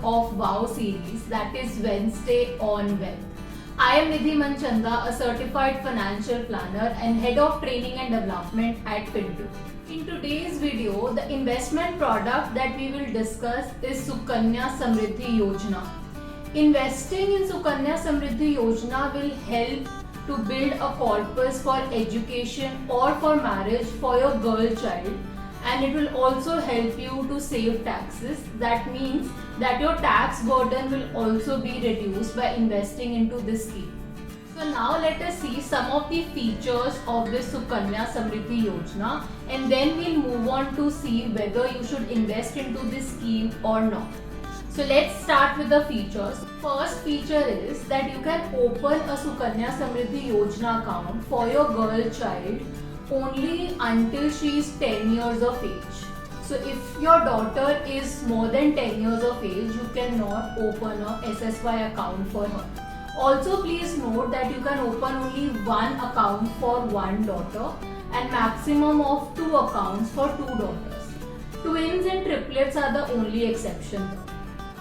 of WOW series, that is Wednesday on Wealth. I am Nidhi Manchanda, a certified financial planner and head of training and development at Fintu. In today's video, the investment product that we will discuss is Sukanya Samriddhi Yojana. Investing in Sukanya Samriddhi Yojana will help to build a corpus for education or for marriage for your girl child, and it will also help you to save taxes. That means that your tax burden will also be reduced by investing into this scheme. So now let us see some of the features of this Sukanya Samriddhi Yojana, and then we'll move on to see whether you should invest into this scheme or not. So let's start with the features. First feature is that you can open a Sukanya Samriddhi Yojana account for your girl child only until she is 10 years of age. So if your daughter is more than 10 years of age, you cannot open a SSY account for her. Also please note that you can open only one account for one daughter and maximum of 2 accounts for 2 daughters. Twins and triplets are the only exception.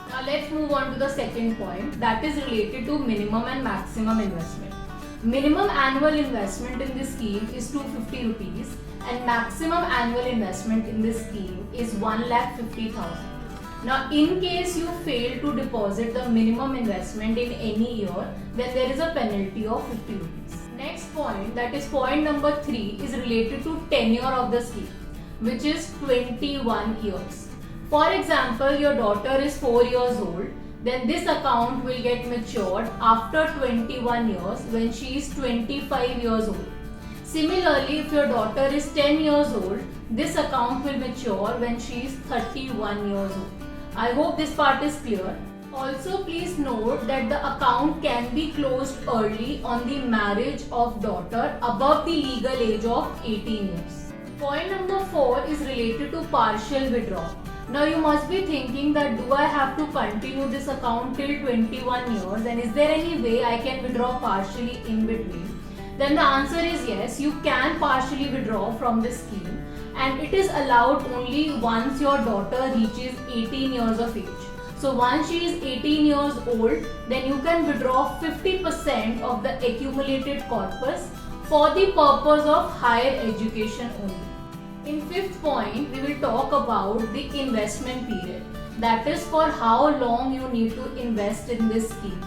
Now let's move on to the second point, that is related to minimum and maximum investment. Minimum annual investment in this scheme is 250 rupees and maximum annual investment in this scheme is 1,50,000. Now in case you fail to deposit the minimum investment in any year, then there is a penalty of 50 rupees. Next point, that is point number 3, is related to tenure of the scheme, which is 21 years. For example, your daughter is 4 years old, then this account will get matured after 21 years when she is 25 years old. Similarly, if your daughter is 10 years old, this account will mature when she is 31 years old. I hope this part is clear. Also, please note that the account can be closed early on the marriage of daughter above the legal age of 18 years. Point number 4 is related to partial withdrawal. Now you must be thinking that do I have to continue this account till 21 years and is there any way I can withdraw partially in between? Then the answer is yes, you can partially withdraw from this scheme, and it is allowed only once your daughter reaches 18 years of age. So once she is 18 years old, then you can withdraw 50% of the accumulated corpus for the purpose of higher education only. In fifth point, we will talk about the investment period. That is for how long you need to invest in this scheme.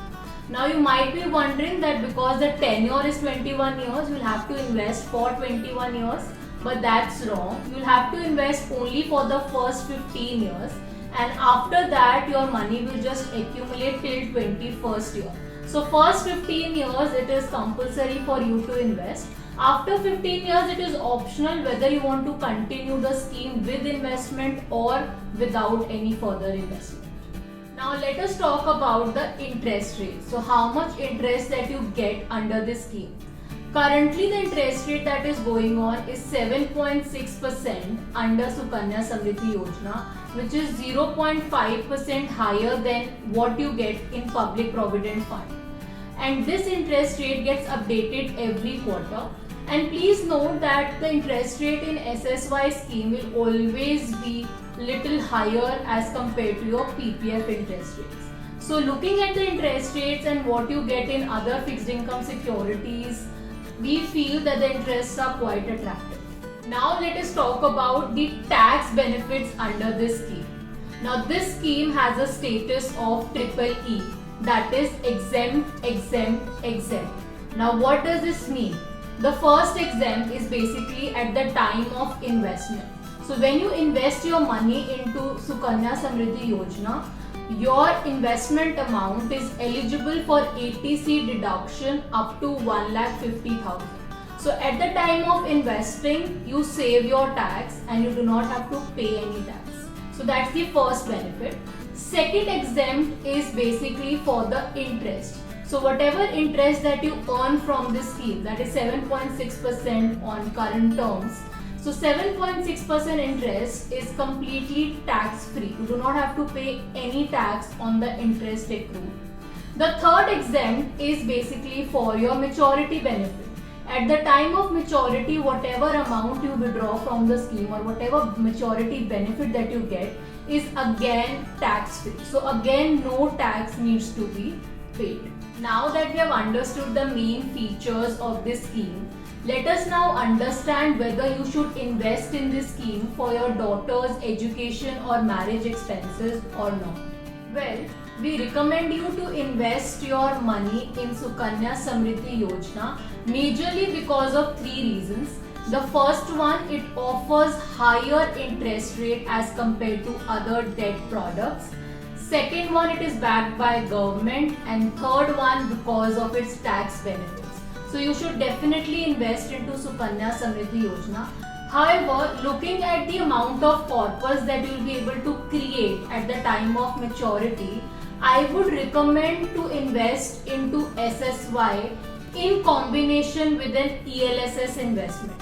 Now you might be wondering that because the tenure is 21 years, you will have to invest for 21 years. But that's wrong. You will have to invest only for the first 15 years. And after that, your money will just accumulate till 21st year. So first 15 years, it is compulsory for you to invest. After 15 years, it is optional whether you want to continue the scheme with investment or without any further investment. Now let us talk about the interest rate. So how much interest that you get under this scheme. Currently the interest rate that is going on is 7.6% under Sukanya Samriddhi Yojana, which is 0.5% higher than what you get in Public Provident Fund. And this interest rate gets updated every quarter. And please note that the interest rate in SSY scheme will always be little higher as compared to your PPF interest rates. So looking at the interest rates and what you get in other fixed income securities, we feel that the interests are quite attractive. Now let us talk about the tax benefits under this scheme. Now this scheme has a status of triple E, that is exempt, exempt, exempt. Now what does this mean? The first exempt is basically at the time of investment. So when you invest your money into Sukanya Samriddhi Yojana, your investment amount is eligible for ATC deduction up to 1,50,000. So at the time of investing, you save your tax and you do not have to pay any tax. So that's the first benefit. Second exempt is basically for the interest. So whatever interest that you earn from this scheme, that is 7.6% on current terms. So 7.6% interest is completely tax free. You do not have to pay any tax on the interest accrued. The third exempt is basically for your maturity benefit. At the time of maturity, whatever amount you withdraw from the scheme or whatever maturity benefit that you get is again tax free. So again, no tax needs to be paid. Now that we have understood the main features of this scheme, let us now understand whether you should invest in this scheme for your daughter's education or marriage expenses or not. Well, we recommend you to invest your money in Sukanya Samriddhi Yojana majorly because of three reasons. The first one, it offers higher interest rate as compared to other debt products. Second one, it is backed by government, and third one, because of its tax benefits. So you should definitely invest into Sukanya Samriddhi Yojana. However, looking at the amount of corpus that you will be able to create at the time of maturity, I would recommend to invest into SSY in combination with an ELSS investment.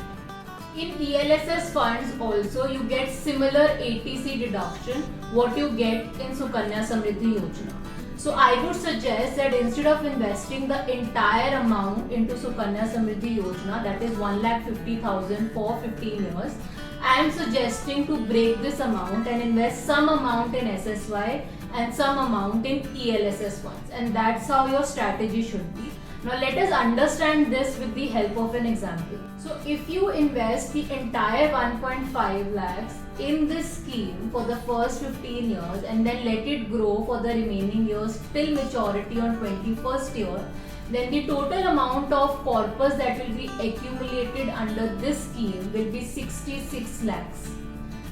In ELSS funds also you get similar ATC deduction what you get in Sukanya Samriddhi Yojana. So I would suggest that instead of investing the entire amount into Sukanya Samriddhi Yojana, that is 1,50,000 for 15 years, I am suggesting to break this amount and invest some amount in SSY and some amount in ELSS funds, and that's how your strategy should be. Now let us understand this with the help of an example. So if you invest the entire 1.5 lakhs in this scheme for the first 15 years and then let it grow for the remaining years till maturity on 21st year, then the total amount of corpus that will be accumulated under this scheme will be 66 lakhs.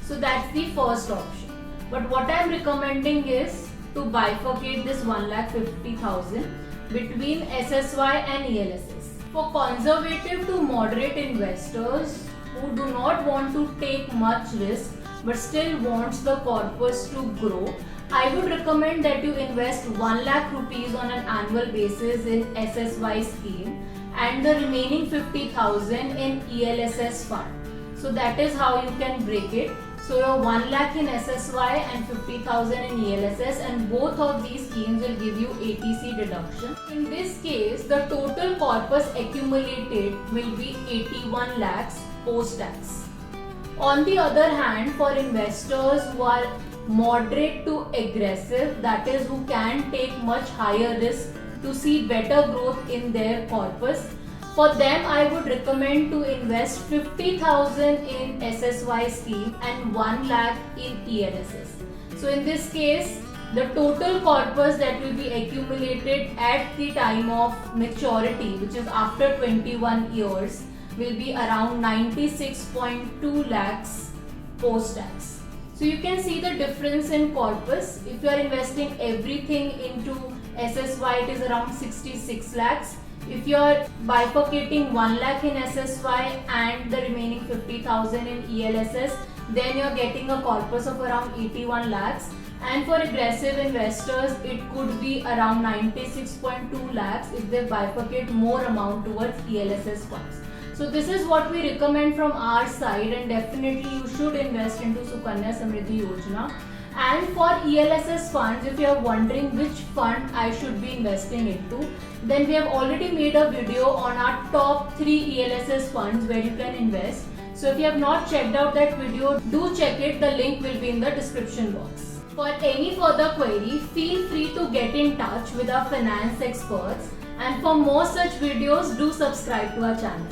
So that's the first option. But what I am recommending is to bifurcate this 1,50,000 between SSY and ELSS. For conservative to moderate investors who do not want to take much risk but still wants the corpus to grow, I would recommend that you invest 1 lakh rupees on an annual basis in SSY scheme and the remaining 50,000 in ELSS fund. So that is how you can break it. So your 1 lakh in SSY and 50,000 in ELSS, and both of these schemes will give you ATC deduction. In this case, the total corpus accumulated will be 81 lakhs post-tax. On the other hand, for investors who are moderate to aggressive, that is who can take much higher risk to see better growth in their corpus, for them I would recommend to invest 50,000 in SSY scheme and 1 lakh in ELSS. So in this case, the total corpus that will be accumulated at the time of maturity, which is after 21 years, will be around 96.2 lakhs post-tax. So you can see the difference in corpus. If you are investing everything into SSY, it is around 66 lakhs. If you are bifurcating 1 lakh in SSY and the remaining 50,000 in ELSS, then you are getting a corpus of around 81 lakhs. And for aggressive investors, it could be around 96.2 lakhs if they bifurcate more amount towards ELSS funds. So this is what we recommend from our side, and definitely you should invest into Sukanya Samriddhi Yojana. And for ELSS funds, if you are wondering which fund I should be investing into, then we have already made a video on our top 3 ELSS funds where you can invest. So if you have not checked out that video, do check it. The link will be in the description box. For any further query, feel free to get in touch with our finance experts. And for more such videos, do subscribe to our channel.